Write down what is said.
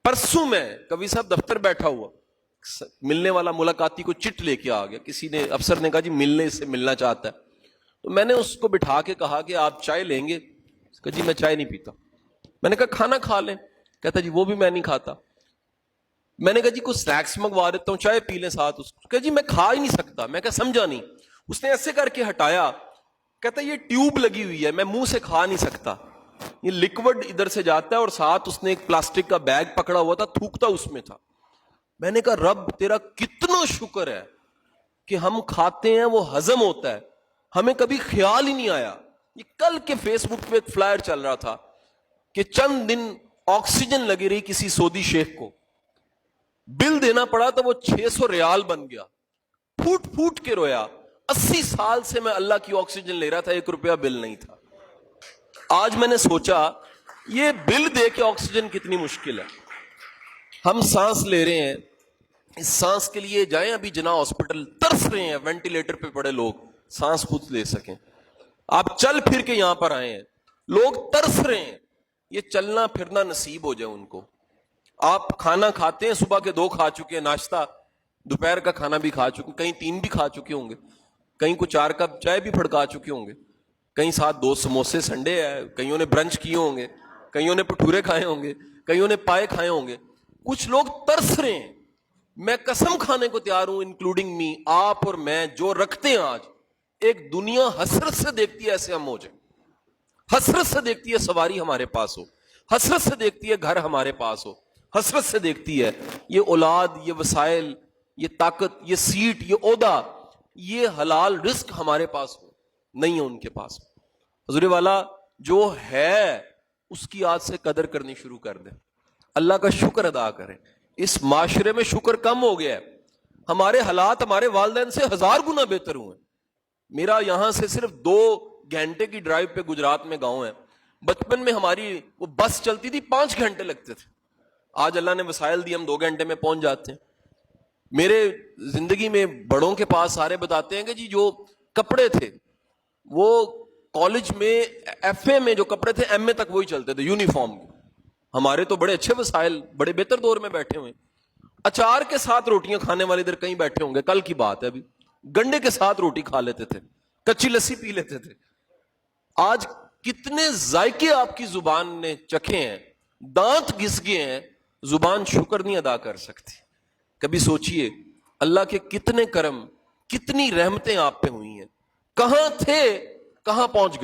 پرسوں میں کبھی صاحب دفتر بیٹھا ہوا، ملنے والا ملاقاتی کو چٹ لے کے آ گیا، کسی نے افسر نے کہا جی ملنے سے ملنا چاہتا ہے، تو میں نے اس کو بٹھا کے کہا کہ آپ چائے لیں گے؟ کہا جی میں چائے نہیں پیتا۔ میں نے کہا کھانا کھا لیں؟ کہتا جی وہ بھی میں نہیں کھاتا۔ میں نے کہا جی کچھ سنیکس منگوا دیتا ہوں، چائے پی لیں ساتھ۔ اس کو کہا جی میں کھا ہی نہیں سکتا۔ میں کہا سمجھا نہیں۔ اس نے ایسے کر کے ہٹایا، کہتا یہ ٹیوب لگی ہوئی ہے، میں منہ سے کھا نہیں سکتا، یہ لکوڈ ادھر سے جاتا ہے، اور ساتھ اس نے ایک پلاسٹک کا بیگ پکڑا ہوا تھا، تھوکتا اس میں تھا۔ میں نے کہا رب تیرا کتنا شکر ہے کہ ہم کھاتے ہیں، وہ ہضم ہوتا ہے، ہمیں کبھی خیال ہی نہیں آیا۔ یہ کل کے فیس بک پہ ایک فلائر چل رہا تھا کہ چند دن آکسیجن لگی رہی کسی سعودی شیخ کو، بل دینا پڑا تو وہ 600 ریال بن گیا، پھوٹ پھوٹ کے رویا۔ 80 سال سے میں اللہ کی آکسیجن لے رہا تھا، 1 روپیہ بل نہیں تھا۔ آج میں نے سوچا یہ بل دے کے آکسیجن کتنی مشکل ہے۔ ہم سانس لے رہے ہیں، اس سانس کے لیے جائیں ابھی جنا ہاسپٹل، ترس رہے ہیں وینٹیلیٹر پہ پڑے لوگ سانس خود لے سکیں۔ آپ چل پھر کے یہاں پر آئے ہیں، لوگ ترس رہے ہیں یہ چلنا پھرنا نصیب ہو جائے ان کو۔ آپ کھانا کھاتے ہیں، صبح کے 2 کھا چکے ہیں، ناشتہ دوپہر کا کھانا بھی کھا چکے، کہیں 3 بھی کھا چکے ہوں گے، کہیں کو 4 کپ چائے بھی پھڑکا چکے ہوں گے، کہیں ساتھ 2 سموسے سنڈے ہے، کئیوں نے برنچ کیے ہوں گے، کئیوں نے بھٹورے کھائے ہوں گے، کئیوں نے پائے کھائے ہوں گے۔ کچھ لوگ ترس رہے ہیں، میں قسم کھانے کو تیار ہوں، انکلوڈنگ می، آپ اور میں جو رکھتے ہیں آج، ایک دنیا حسرت سے دیکھتی ہے ایسے ہم ہو جائیں، حسرت سے دیکھتی ہے سواری ہمارے پاس ہو، حسرت سے دیکھتی ہے گھر ہمارے پاس ہو، حسرت سے دیکھتی ہے یہ اولاد، یہ وسائل، یہ طاقت، یہ سیٹ، یہ عہدہ، یہ حلال رزق ہمارے پاس ہو، نہیں ہے ان کے پاس۔ حضور والا جو ہے اس کی آج سے قدر کرنی شروع کر دیں، اللہ کا شکر ادا کریں۔ اس معاشرے میں شکر کم ہو گیا ہے، ہمارے حالات ہمارے والدین سے 1000 گنا بہتر ہوئے ہیں۔ میرا یہاں سے صرف 2 گھنٹے کی ڈرائیو پہ گجرات میں گاؤں ہے، بچپن میں ہماری وہ بس چلتی تھی 5 گھنٹے لگتے تھے، آج اللہ نے وسائل دی، ہم 2 گھنٹے میں پہنچ جاتے ہیں۔ میرے زندگی میں بڑوں کے پاس سارے بتاتے ہیں کہ جی جو کپڑے تھے وہ کالج میں ایف اے میں جو کپڑے تھے ایم اے تک وہی چلتے تھے یونیفارم کے۔ ہمارے تو بڑے اچھے وسائل، بڑے بہتر دور میں بیٹھے ہوئے، اچار کے ساتھ روٹیاں کھانے والے ادھر کہیں بیٹھے ہوں گے، کل کی بات ہے، ابھی گنڈے کے ساتھ روٹی کھا لیتے تھے، کچی لسی پی لیتے تھے۔ آج کتنے ذائقے آپ کی زبان نے چکھے ہیں، دانت گھس گئے ہیں، زبان شکر نہیں ادا کر سکتی۔ کبھی سوچئے اللہ کے کتنے کرم، کتنی رحمتیں آپ پہ ہوئی ہیں، کہاں تھے کہاں پہنچ گئے۔